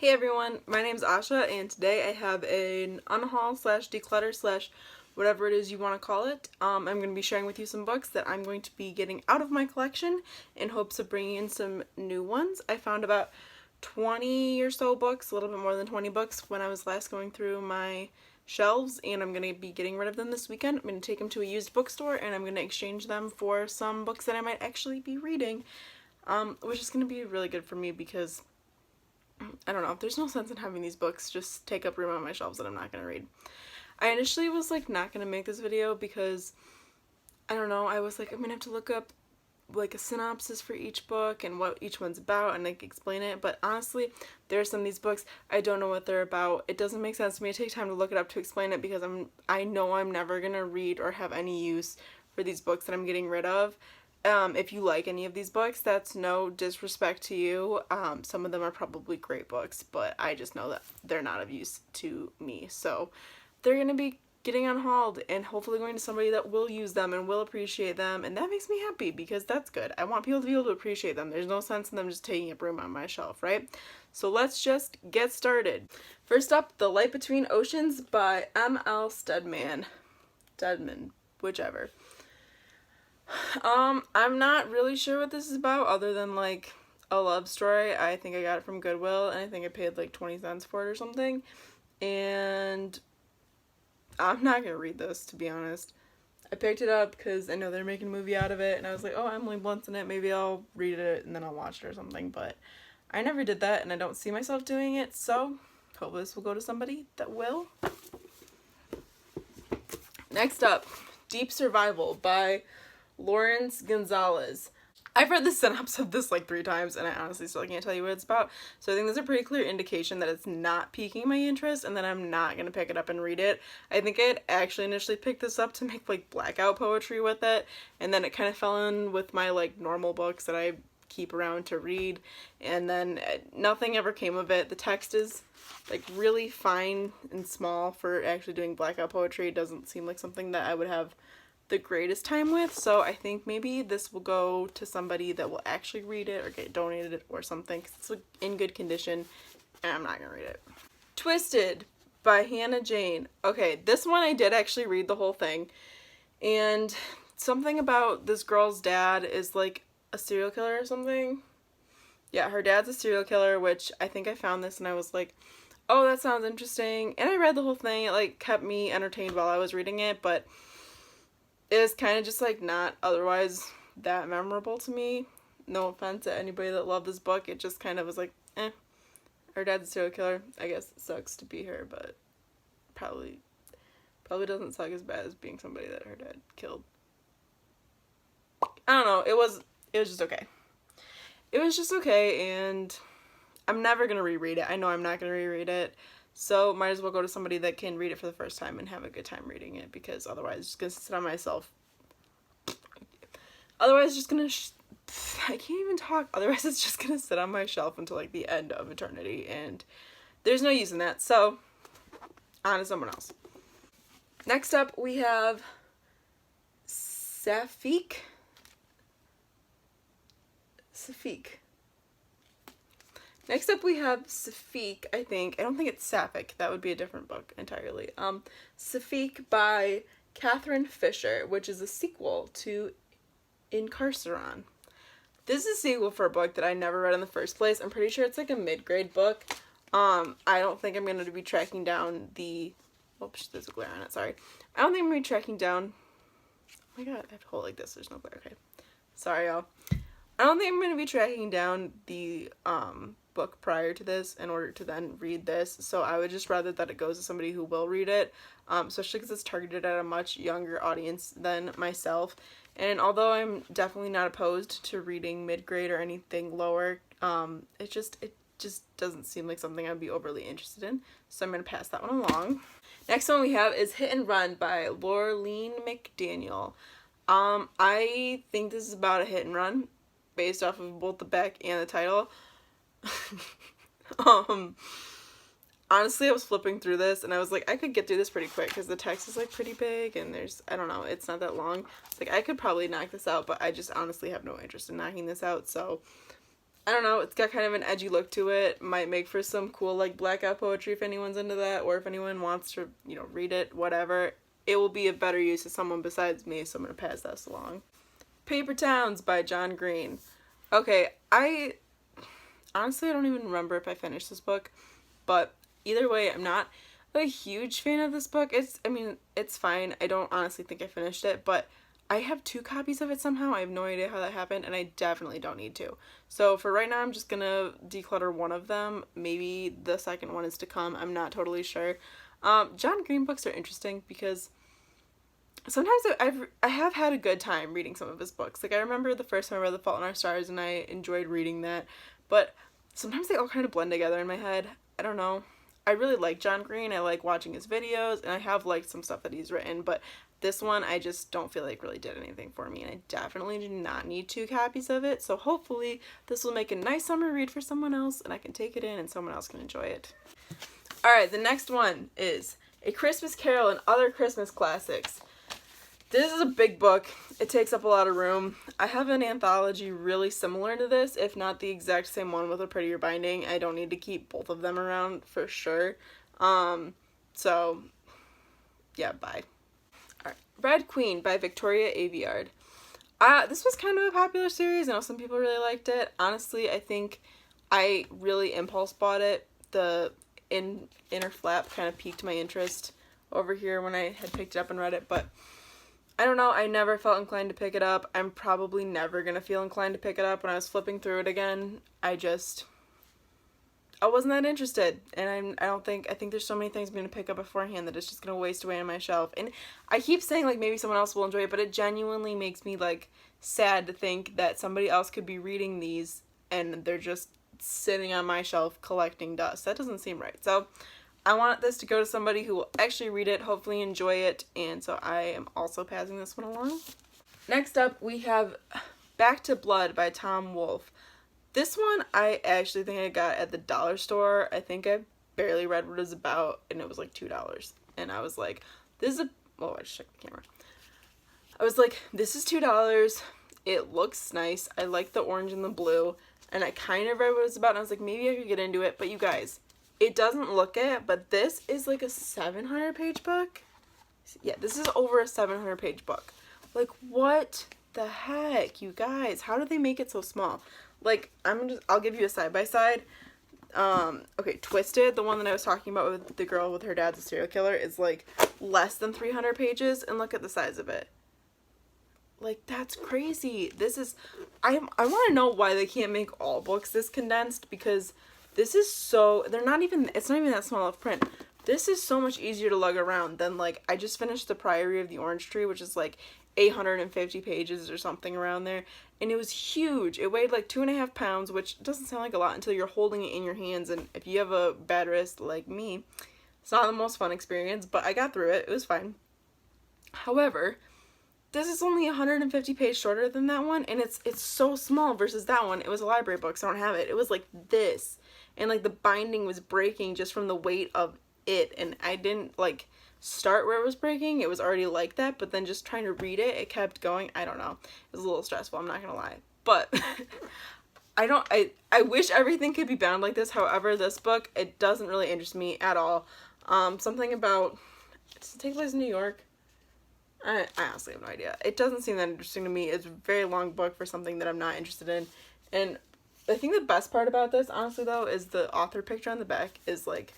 Hey everyone, my name's Asha, and today I have an unhaul slash declutter slash whatever it is you want to call it. I'm going to be sharing with you some books that I'm going to be getting out of my collection in hopes of bringing in some new ones. I found about 20 or so books, a little bit more than 20 books when I was last going through my shelves, and I'm going to be getting rid of them this weekend. I'm going to take them to a used bookstore and I'm going to exchange them for some books that I might actually be reading, which is going to be really good for me because I don't know, there's no sense in having these books just take up room on my shelves that I'm not going to read. I initially was like not going to make this video because, I don't know, I was like I'm going to have to look up like a synopsis for each book and what each one's about and like explain it, but honestly there are some of these books I don't know what they're about. It doesn't make sense to me to take time to look it up to explain it because I know I'm never going to read or have any use for these books that I'm getting rid of. If you like any of these books, that's no disrespect to you. Some of them are probably great books, but I just know that they're not of use to me. So they're going to be getting unhauled and hopefully going to somebody that will use them and will appreciate them. And that makes me happy because that's good. I want people to be able to appreciate them. There's no sense in them just taking up room on my shelf, right? So let's just get started. First up, The Light Between Oceans by M.L. Stedman, whichever. I'm not really sure what this is about other than like a love story. I think I got it from Goodwill and I think I paid like 20 cents for it or something. And I'm not gonna read this, to be honest. I picked it up because I know they're making a movie out of it and I was like, oh, Emily Blunt's in it, maybe I'll read it and then I'll watch it or something, but I never did that and I don't see myself doing it, so hopefully this will go to somebody that will. Next up, Deep Survival by Lawrence Gonzalez. I've read the synopsis of this like 3 times and I honestly still can't tell you what it's about, so I think there's a pretty clear indication that it's not piquing my interest and that I'm not going to pick it up and read it. I think I'd actually initially picked this up to make like blackout poetry with it, and then it kind of fell in with my like normal books that I keep around to read, and then nothing ever came of it. The text is like really fine and small for actually doing blackout poetry. It doesn't seem like something that I would have the greatest time with, so I think maybe this will go to somebody that will actually read it or get donated it or something because it's like in good condition and I'm not gonna read it. Twisted by Hannah Jane. Okay, this one I did actually read the whole thing, and something about this girl's dad is like a serial killer or something. Yeah, her dad's a serial killer, which I think I found this and I was like, oh, that sounds interesting, and I read the whole thing. It like kept me entertained while I was reading it, but it was kind of just like not otherwise that memorable to me. No offense to anybody that loved this book, it just kind of was like, her dad's a serial killer. I guess it sucks to be her, but probably doesn't suck as bad as being somebody that her dad killed. I don't know, it was just okay. It was just okay, and I'm never gonna reread it. I know I'm not gonna reread it. So might as well go to somebody that can read it for the first time and have a good time reading it, because otherwise it's just gonna sit on myself. Otherwise it's just gonna I can't even talk. Otherwise it's just gonna sit on my shelf until like the end of eternity, and there's no use in that. So on to someone else. Next up we have Safiq. Next up we have Safiq, I think. I don't think it's Sapphic. That would be a different book entirely. Safiq by Catherine Fisher, which is a sequel to Incarceron. This is a sequel for a book that I never read in the first place. I'm pretty sure it's like a mid-grade book. I don't think I'm going to be tracking down the... Oops, there's a glare on it, sorry. I don't think I'm going to be tracking down... Oh my god, I have to hold it like this. There's no glare. Okay. Sorry, y'all. I don't think I'm going to be tracking down the book prior to this in order to then read this, so I would just rather that it goes to somebody who will read it, especially because it's targeted at a much younger audience than myself. And although I'm definitely not opposed to reading mid-grade or anything lower, it just doesn't seem like something I'd be overly interested in, so I'm going to pass that one along. Next one we have is Hit and Run by Laureline McDaniel. I think this is about a hit and run based off of both the back and the title. Honestly, I was flipping through this and I was like, I could get through this pretty quick because the text is like pretty big and there's, I don't know, it's not that long. It's like I could probably knock this out, but I just honestly have no interest in knocking this out, so I don't know, it's got kind of an edgy look to it. Might make for some cool, like, blackout poetry if anyone's into that, or if anyone wants to, you know, read it, whatever. It will be a better use to someone besides me, so I'm going to pass this along. Paper Towns by John Green. Okay, honestly, I don't even remember if I finished this book, but either way, I'm not a huge fan of this book. I mean, it's fine. I don't honestly think I finished it, but I have 2 copies of it somehow. I have no idea how that happened, and I definitely don't need to. So for right now, I'm just gonna declutter one of them. Maybe the second one is to come. I'm not totally sure. John Green books are interesting because sometimes I have had a good time reading some of his books. Like, I remember the first time I read The Fault in Our Stars, and I enjoyed reading that. But sometimes they all kind of blend together in my head. I don't know. I really like John Green. I like watching his videos, and I have liked some stuff that he's written, but this one I just don't feel like really did anything for me, and I definitely do not need 2 copies of it, so hopefully this will make a nice summer read for someone else, and I can take it in and someone else can enjoy it. Alright, the next one is A Christmas Carol and Other Christmas Classics. This is a big book. It takes up a lot of room. I have an anthology really similar to this, if not the exact same one with a prettier binding. I don't need to keep both of them around for sure. So, yeah, bye. Alright, Red Queen by Victoria Aveyard. This was kind of a popular series. I know some people really liked it. Honestly, I think I really impulse bought it. The inner flap kind of piqued my interest over here when I had picked it up and read it, but I don't know, I never felt inclined to pick it up. I'm probably never gonna feel inclined to pick it up. When I was flipping through it again, I wasn't that interested, and I think there's so many things I'm gonna pick up beforehand that it's just gonna waste away on my shelf. And I keep saying, like, maybe someone else will enjoy it, but it genuinely makes me, like, sad to think that somebody else could be reading these and they're just sitting on my shelf collecting dust. That doesn't seem right. So I want this to go to somebody who will actually read it, hopefully enjoy it, and so I am also passing this one along. Next up, we have Back to Blood by Tom Wolfe. This one I actually think I got at the dollar store. I think I barely read what it was about, and it was like $2. And I was like, this is a... Oh, I just checked the camera. I was like, this is $2. It looks nice. I like the orange and the blue. And I kind of read what it was about, and I was like, maybe I could get into it. But you guys... It doesn't look it, but this is like a 700-page book. Yeah, this is over a 700-page book. Like, what the heck, you guys? How do they make it so small? Like, I'll give you a side-by-side. Okay, Twisted, the one that I was talking about with the girl with her dad's a serial killer, is like less than 300 pages, and look at the size of it. Like, that's crazy. This is, I want to know why they can't make all books this condensed, because this is so, it's not even that small of print. This is so much easier to lug around than, like, I just finished The Priory of the Orange Tree, which is like 850 pages or something around there, and it was huge. It weighed like 2.5 pounds, which doesn't sound like a lot until you're holding it in your hands, and if you have a bad wrist like me, it's not the most fun experience, but I got through it. It was fine. However, this is only 150 pages shorter than that one, and it's so small versus that one. It was a library book, so I don't have it. It was like this, and like the binding was breaking just from the weight of it, and I didn't like start where it was breaking. It was already like that, but then just trying to read it, it kept going. I don't know. It was a little stressful, I'm not gonna lie. But I wish everything could be bound like this. However, this book, it doesn't really interest me at all. Something about, does it take place in New York? I honestly have no idea. It doesn't seem that interesting to me. It's a very long book for something that I'm not interested in. And I think the best part about this, honestly, though, is the author picture on the back is like,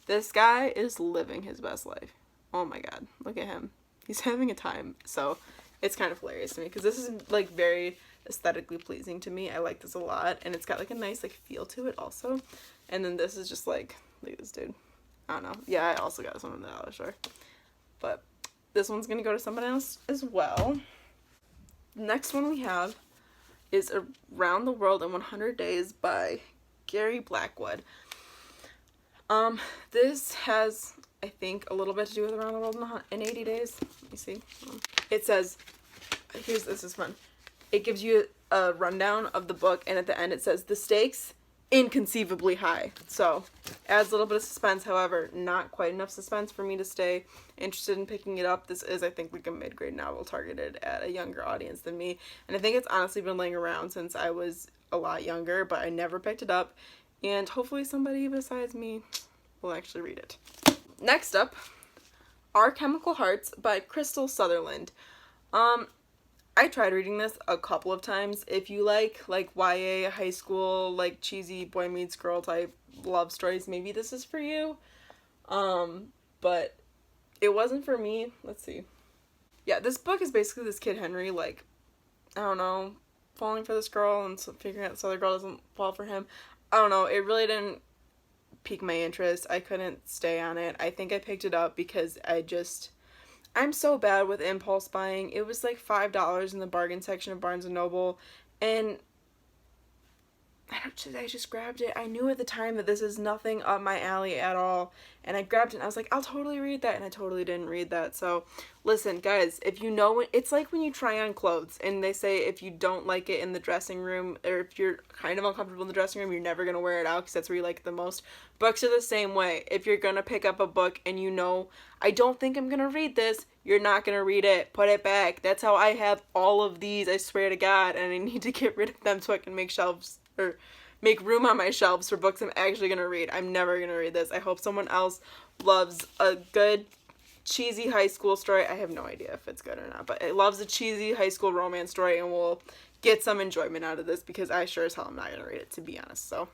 this guy is living his best life. Oh my god, look at him. He's having a time. So it's kind of hilarious to me because this is like very aesthetically pleasing to me. I like this a lot, and it's got like a nice like feel to it also. And then this is just like, look at this dude. I don't know. Yeah, I also got this one in the dollar store. But this one's gonna go to someone else as well. The next one we have is Around the World in 100 Days by Gary Blackwood. This has, I think, a little bit to do with Around the World in 80 Days. Let me see. It says, this is fun. It gives you a rundown of the book, and at the end it says, the stakes inconceivably high. So adds a little bit of suspense. However, not quite enough suspense for me to stay interested in picking it up. This is, I think, like a mid-grade novel targeted at a younger audience than me, and I think it's honestly been laying around since I was a lot younger, but I never picked it up, and hopefully somebody besides me will actually read it. Next up, Our Chemical Hearts by Crystal Sutherland. I tried reading this a couple of times. If you like YA, high school, like cheesy boy meets girl type love stories, maybe this is for you. But it wasn't for me. Let's see. Yeah, this book is basically this kid Henry, like, I don't know, falling for this girl and figuring out this other girl doesn't fall for him. I don't know, it really didn't pique my interest. I couldn't stay on it. I think I picked it up because I'm so bad with impulse buying. It was like $5 in the bargain section of Barnes & Noble, and I just grabbed it. I knew at the time that this is nothing up my alley at all, and I grabbed it and I was like, I'll totally read that, and I totally didn't read that. So listen, guys, if you know, it's like when you try on clothes and they say if you don't like it in the dressing room, or if you're kind of uncomfortable in the dressing room, you're never gonna wear it out because that's where you like it the most. Books are the same way. If you're gonna pick up a book and you know, I don't think I'm gonna read this, you're not gonna read it. Put it back. That's how I have all of these, I swear to God, and I need to get rid of them so I can make shelves, or make room on my shelves for books I'm actually gonna read. I'm never gonna read this. I hope someone else loves a good cheesy high school story. I have no idea if it's good or not, but it loves a cheesy high school romance story and will get some enjoyment out of this, because I sure as hell am not gonna read it, to be honest. So,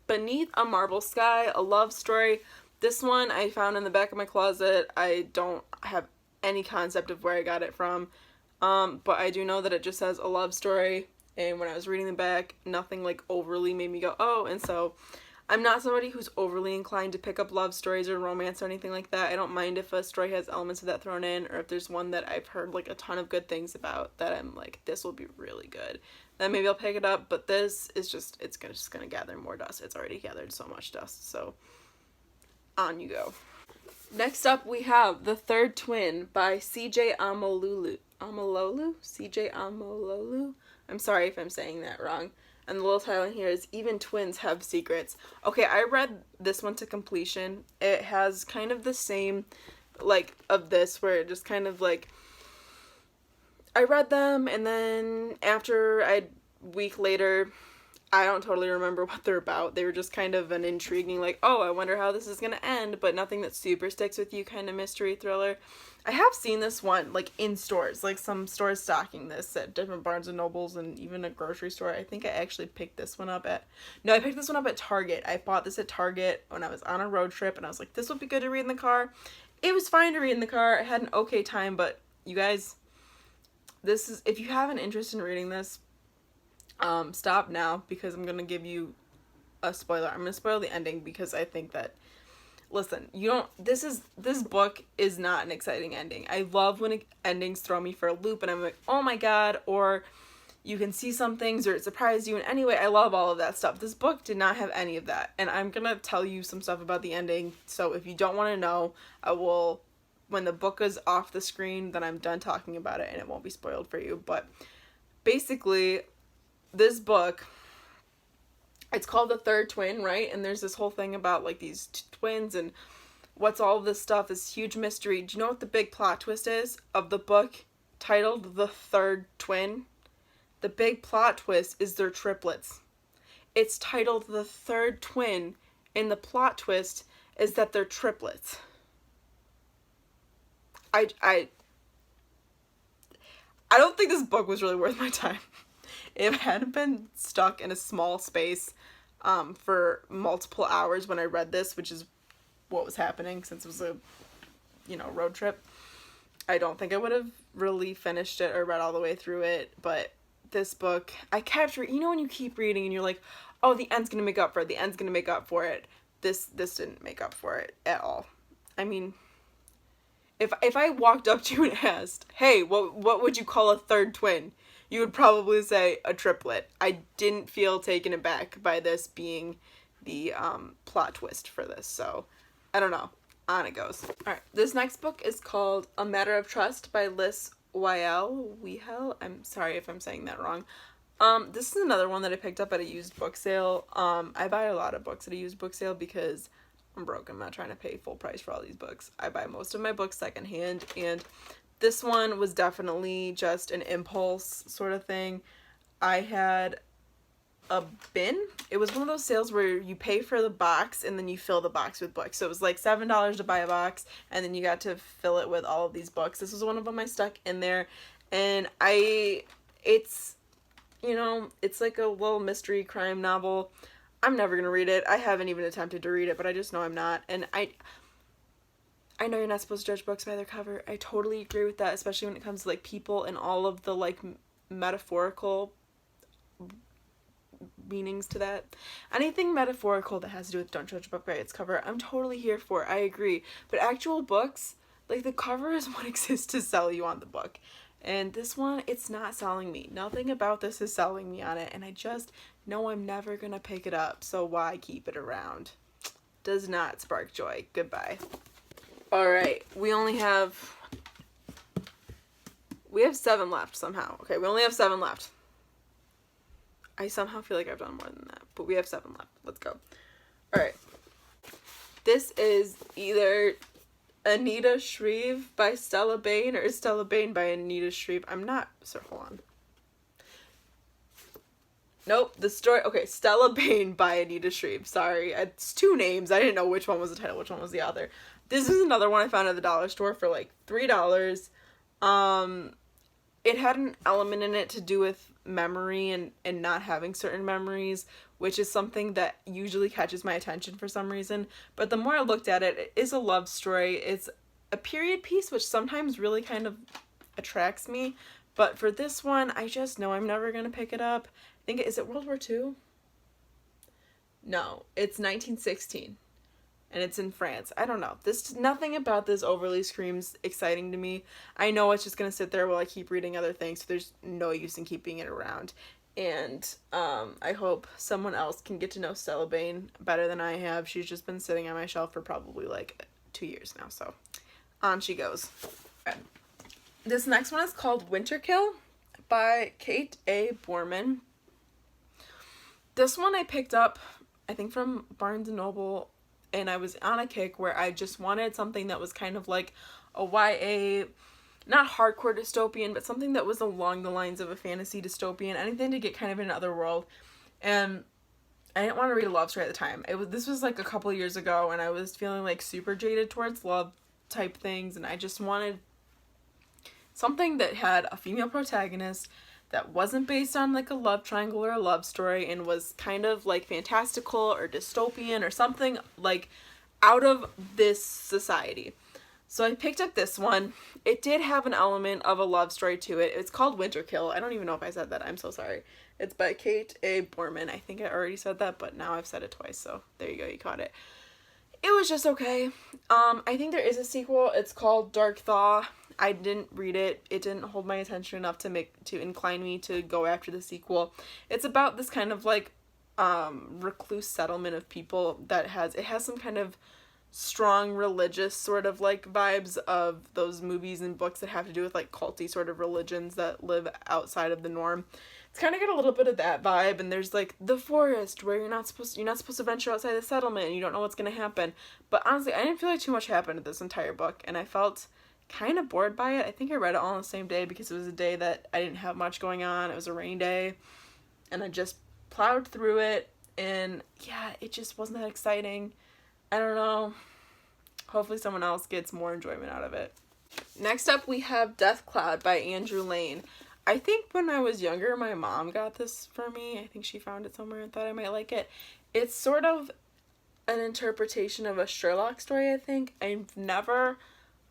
Beneath a Marble Sky, a love story. This one I found in the back of my closet. I don't have any concept of where I got it from, but I do know that it just says a love story, and when I was reading the back, nothing like overly made me go, oh, and so I'm not somebody who's overly inclined to pick up love stories or romance or anything like that. I don't mind if a story has elements of that thrown in, or if there's one that I've heard like a ton of good things about that I'm like, this will be really good, then maybe I'll pick it up. But this is just, it's just gonna gather more dust. It's already gathered so much dust, so on you go. Next up, we have The Third Twin by C.J. Amalolu. C.J. Amalolu? I'm sorry if I'm saying that wrong. And the little title in here is Even Twins Have Secrets. Okay, I read this one to completion. It has kind of the same, like, of this, where it just kind of, like, I read them, and then after a week later, I don't totally remember what they're about. They were just kind of an intriguing, like, oh, I wonder how this is gonna end, but nothing that super sticks with you kind of mystery thriller. I have seen this one, like, in stores, like, some stores stocking this at different Barnes & Nobles and even a grocery store. I think I actually picked this one up at, no, I picked this one up at Target. I bought this at Target when I was on a road trip, and I was like, this would be good to read in the car. It was fine to read in the car. I had an okay time, but you guys, this is, if you have an interest in reading this, stop now, because I'm gonna give you a spoiler. I'm gonna spoil the ending, because I think that, listen, this book is not an exciting ending. I love when endings throw me for a loop and I'm like, oh my god, or you can see some things, or it surprised you in any way. I love all of that stuff. This book did not have any of that, and I'm gonna tell you some stuff about the ending, so if you don't want to know, I will, when the book is off the screen, then I'm done talking about it and it won't be spoiled for you. But basically, this book, it's called The Third Twin, right? And there's this whole thing about, like, these twins and what's all this stuff, this huge mystery. Do you know what the big plot twist is of the book titled The Third Twin? The big plot twist is they're triplets. It's titled The Third Twin, and the plot twist is that they're triplets. I don't think this book was really worth my time. If I hadn't been stuck in a small space for multiple hours when I read this, which is what was happening since it was a, road trip, I don't think I would have really finished it or read all the way through it. But this book, I kept reading, when you keep reading and you're like, oh, the end's gonna make up for it, the end's gonna make up for it. This didn't make up for it at all. I mean, if I walked up to you and asked, hey, what would you call a third twin? You would probably say a triplet. I didn't feel taken aback by this being the plot twist for this, so I don't know. On it goes. Alright, this next book is called A Matter of Trust by Liz Weihel. I'm sorry if I'm saying that wrong. This is another one that I picked up at a used book sale. I buy a lot of books at a used book sale because I'm broke. I'm not trying to pay full price for all these books. I buy most of my books secondhand, and this one was definitely just an impulse sort of thing. I had a bin. It was one of those sales where you pay for the box and then you fill the box with books. So it was like $7 to buy a box, and then you got to fill it with all of these books. This was one of them I stuck in there, and it's, you know, it's like a little mystery crime novel. I'm never gonna read it. I haven't even attempted to read it, but I just know I'm not. And I know you're not supposed to judge books by their cover. I totally agree with that, especially when it comes to like people and all of the like metaphorical meanings to that. Anything metaphorical that has to do with don't judge a book by its cover, I'm totally here for. I agree. But actual books, like the cover is what exists to sell you on the book. And this one, it's not selling me. Nothing about this is selling me on it, and I just know I'm never gonna pick it up, so why keep it around? Does not spark joy. Goodbye. Alright, we have 7 left somehow. Okay, we only have 7 left. I somehow feel like I've done more than that, but we have 7 left. Let's go. Alright. This is either Anita Shreve by Stella Bain or Stella Bain by Anita Shreve. I'm not, so hold on. Nope, the story, okay, Stella Bain by Anita Shreve. Sorry, it's 2 names. I didn't know which one was the title, which one was the author. This is another one I found at the dollar store for like $3. It had an element in it to do with memory and not having certain memories, which is something that usually catches my attention for some reason. But the more I looked at it, it is a love story. It's a period piece, which sometimes really kind of attracts me. But for this one, I just know I'm never going to pick it up. I think, is it World War II? No, it's 1916. And it's in France. I don't know. Nothing about this overly screams exciting to me. I know it's just gonna sit there while I keep reading other things, so there's no use in keeping it around. And I hope someone else can get to know Stella Bain better than I have. She's just been sitting on my shelf for probably like 2 years now, so on she goes. Okay. This next one is called Winterkill by Kate A. Borman. This one I picked up, I think from Barnes & Noble, and I was on a kick where I just wanted something that was kind of like a YA, not hardcore dystopian, but something that was along the lines of a fantasy dystopian, anything to get kind of in another world. And I didn't want to read a love story at the time. This was like a couple years ago, and I was feeling like super jaded towards love type things, and I just wanted something that had a female protagonist that wasn't based on like a love triangle or a love story, and was kind of like fantastical or dystopian or something like out of this society. So I picked up this one. It did have an element of a love story to it. It's called Winterkill. I don't even know if I said that. I'm so sorry. It's by Kate A. Borman. I think I already said that, but now I've said it twice, so there you go, you caught it. It was just okay. I think there is a sequel. It's called Dark Thaw. I didn't read it. It didn't hold my attention enough to incline me to go after the sequel. It's about this kind of like recluse settlement of people that has some kind of strong religious sort of like vibes of those movies and books that have to do with like culty sort of religions that live outside of the norm. It's kind of got a little bit of that vibe, and there's like the forest where you're not supposed to venture outside the settlement and you don't know what's going to happen. But honestly, I didn't feel like too much happened in this entire book, and I felt kind of bored by it. I think I read it all on the same day because it was a day that I didn't have much going on. It was a rainy day, and I just plowed through it, and yeah, it just wasn't that exciting. I don't know. Hopefully someone else gets more enjoyment out of it. Next up, we have Death Cloud by Andrew Lane. I think when I was younger, my mom got this for me. I think she found it somewhere and thought I might like it. It's sort of an interpretation of a Sherlock story, I think. I've never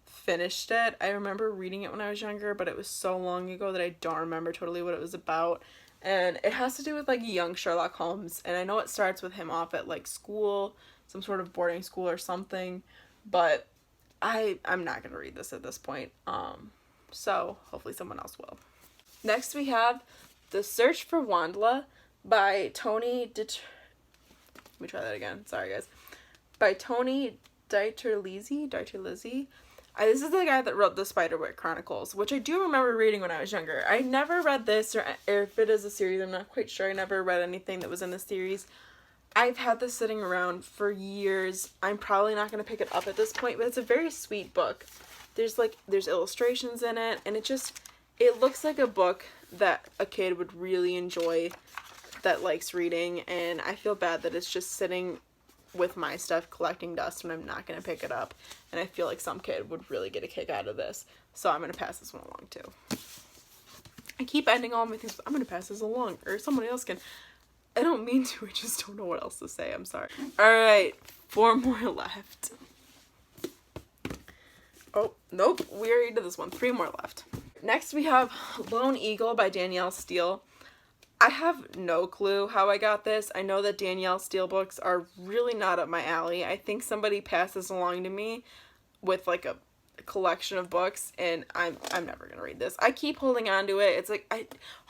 finished it. I remember reading it when I was younger, but it was so long ago that I don't remember totally what it was about. And it has to do with like young Sherlock Holmes, and I know it starts with him off at like school, some sort of boarding school or something, but I'm not gonna read this at this point. So hopefully someone else will. Next we have The Search for Wandla by Tony Let me try that again. Sorry guys. By Tony Dieterlizzi. This is the guy that wrote the Spiderwick Chronicles, which I do remember reading when I was younger. I never read this, or if it is a series, I'm not quite sure. I never read anything that was in the series. I've had this sitting around for years. I'm probably not going to pick it up at this point, but it's a very sweet book. There's illustrations in it, and it looks like a book that a kid would really enjoy. that likes reading, and I feel bad that it's just sitting with my stuff collecting dust and I'm not going to pick it up. And I feel like some kid would really get a kick out of this. So I'm going to pass this one along too. I keep ending all my things, I'm going to pass this along, or somebody else can. I don't mean to, I just don't know what else to say. I'm sorry. Alright, 4 more left. Oh, nope, we already did this one. 3 more left. Next we have Lone Eagle by Danielle Steele. I have no clue how I got this. I know that Danielle Steele books are really not up my alley. I think somebody passed this along to me with like a collection of books, and I'm never gonna read this. I keep holding on to it. It's like,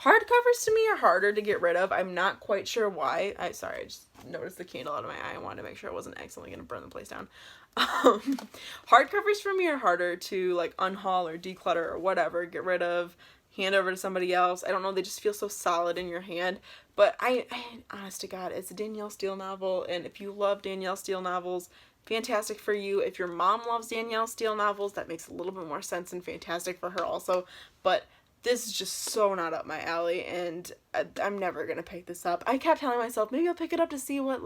hardcovers to me are harder to get rid of. I'm not quite sure why. Sorry, I just noticed the candle out of my eye. I wanted to make sure I wasn't accidentally gonna burn the place down. Hardcovers for me are harder to like unhaul or declutter or whatever, get rid of, hand over to somebody else. I don't know, they just feel so solid in your hand. But I honest to God, it's a Danielle Steele novel, and if you love Danielle Steele novels, fantastic for you. If your mom loves Danielle Steele novels, that makes a little bit more sense and fantastic for her also. But this is just so not up my alley, and I'm never gonna pick this up. I kept telling myself, maybe I'll pick it up to see what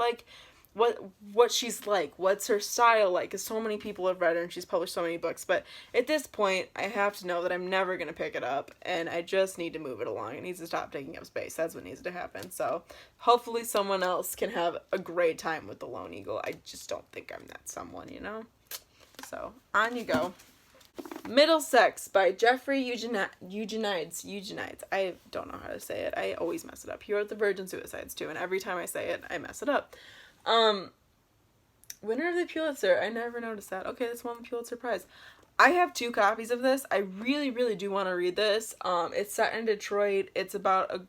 she's like, what's her style like, because so many people have read her and she's published so many books. But at this point, I have to know that I'm never going to pick it up, and I just need to move it along. It needs to stop taking up space. That's what needs to happen. So hopefully someone else can have a great time with the Lone Eagle. I just don't think I'm that someone, you know? So on you go. Middlesex by Jeffrey Eugenides. I don't know how to say it. I always mess it up. He wrote The Virgin Suicides too, and every time I say it, I mess it up. Winner of the Pulitzer. I never noticed that. Okay, this won the Pulitzer Prize. I have 2 copies of this. I really, really do want to read this. It's set in Detroit. It's about a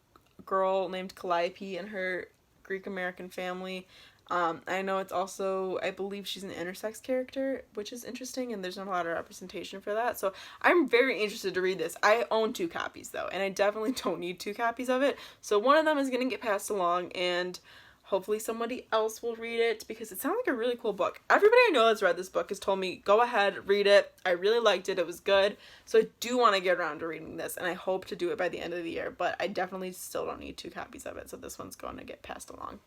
girl named Calliope and her Greek-American family. I know it's also, I believe she's an intersex character, which is interesting, and there's not a lot of representation for that. So I'm very interested to read this. I own 2 copies, though, and I definitely don't need 2 copies of it. So one of them is going to get passed along, and hopefully somebody else will read it, because it sounds like a really cool book. Everybody I know that's read this book has told me, go ahead, read it. I really liked it. It was good. So I do want to get around to reading this, and I hope to do it by the end of the year, but I definitely still don't need 2 copies of it. So this one's going to get passed along.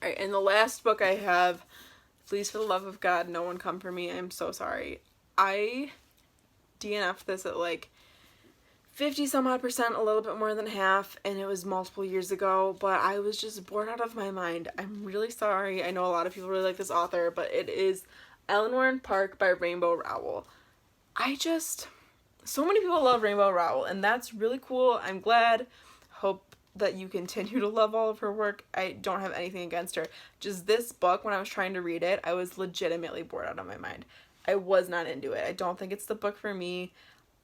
Alright, and the last book I have, Please for the Love of God, No One Come For Me. I'm so sorry. I DNF'd this at like 50 some odd %, a little bit more than half, and it was multiple years ago, but I was just bored out of my mind. I'm really sorry. I know a lot of people really like this author, but it is Eleanor Park by Rainbow Rowell. So many people love Rainbow Rowell, and that's really cool. I'm glad. Hope that you continue to love all of her work. I don't have anything against her. Just this book, when I was trying to read it, I was legitimately bored out of my mind. I was not into it. I don't think it's the book for me.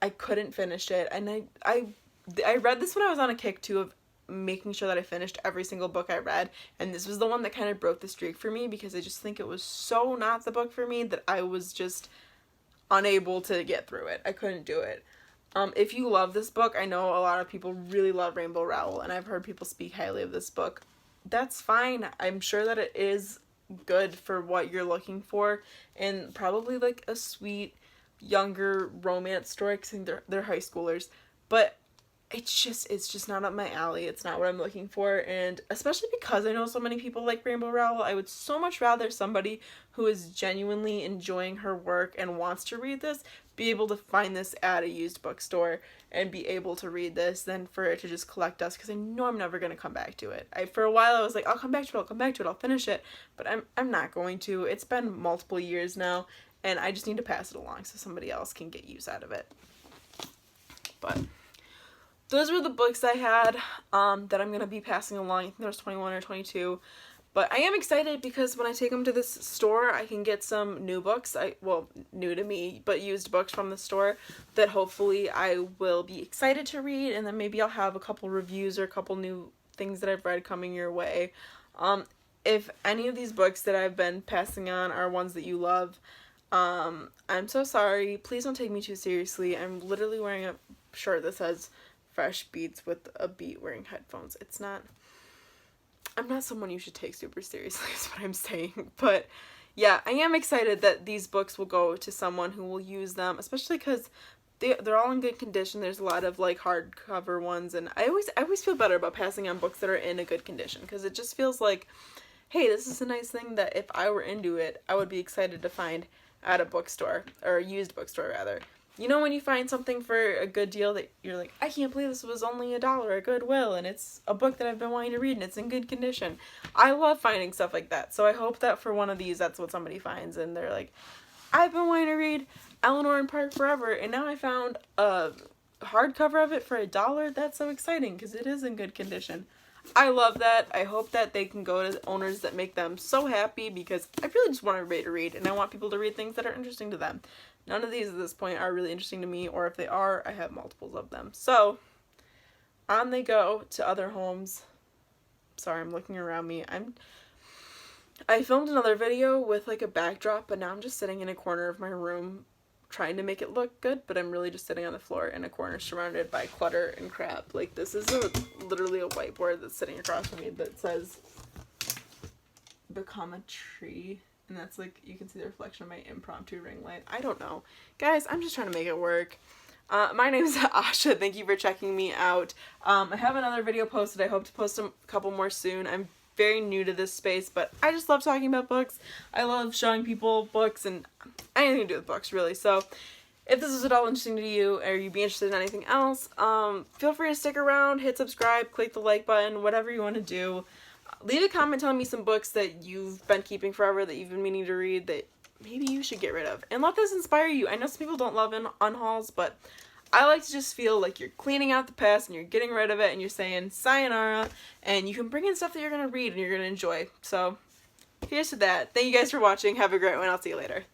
I couldn't finish it, and I read this when I was on a kick too of making sure that I finished every single book I read, and this was the one that kind of broke the streak for me, because I just think it was so not the book for me that I was just unable to get through it. I couldn't do it. If you love this book, I know a lot of people really love Rainbow Rowell, and I've heard people speak highly of this book. That's fine. I'm sure that it is good for what you're looking for, and probably like a sweet younger romance story, because they're high schoolers, but it's just not up my alley. It's not what I'm looking for, and especially because I know so many people like Rainbow Rowell, I would so much rather somebody who is genuinely enjoying her work and wants to read this be able to find this at a used bookstore and be able to read this than for it to just collect dust, because I know I'm never going to come back to it. For a while I was like, I'll come back to it, I'll finish it, but I'm not going to. It's been multiple years now, and I just need to pass it along so somebody else can get use out of it. But those were the books I had that I'm going to be passing along. I think there was 21 or 22. But I am excited because when I take them to this store, I can get some new books. Well, new to me, but used books from the store that hopefully I will be excited to read. And then maybe I'll have a couple reviews or a couple new things that I've read coming your way. If any of these books that I've been passing on are ones that you love, I'm so sorry. Please don't take me too seriously. I'm literally wearing a shirt that says Fresh Beats with a beat wearing headphones. I'm not someone you should take super seriously is what I'm saying. But yeah, I am excited that these books will go to someone who will use them, especially because they're all in good condition. There's a lot of like hardcover ones, and I always feel better about passing on books that are in a good condition, because it just feels like, hey, this is a nice thing that if I were into it, I would be excited to find at a bookstore, or a used bookstore rather. You know, when you find something for a good deal that you're like, I can't believe this was only $1 at Goodwill, and it's a book that I've been wanting to read, and it's in good condition. I love finding stuff like that, so I hope that for one of these, that's what somebody finds, and they're like, I've been wanting to read Eleanor and Park forever, and now I found a hardcover of it for $1. That's so exciting, because it is in good condition. I love that. I hope that they can go to owners that make them so happy, because I really just want everybody to read, and I want people to read things that are interesting to them. None of these at this point are really interesting to me, or if they are, I have multiples of them. So, on they go to other homes. Sorry, I'm looking around me. I filmed another video with like a backdrop, but now I'm just sitting in a corner of my room trying to make it look good, but I'm really just sitting on the floor in a corner surrounded by clutter and crap. Like, this is literally a whiteboard that's sitting across from me that says, become a tree. And that's like, you can see the reflection of my impromptu ring light. I don't know. Guys, I'm just trying to make it work. My name is Asha. Thank you for checking me out. I have another video posted. I hope to post a couple more soon. I'm very new to this space, but I just love talking about books. I love showing people books and anything to do with books, really. So if this is at all interesting to you, or you'd be interested in anything else, feel free to stick around, hit subscribe, click the like button, whatever you want to do. Leave a comment telling me some books that you've been keeping forever, that you've been meaning to read, that maybe you should get rid of. And let this inspire you. I know some people don't love unhauls, but I like to just feel like you're cleaning out the past and you're getting rid of it and you're saying sayonara, and you can bring in stuff that you're going to read and you're going to enjoy. So here's to that. Thank you guys for watching. Have a great one. I'll see you later.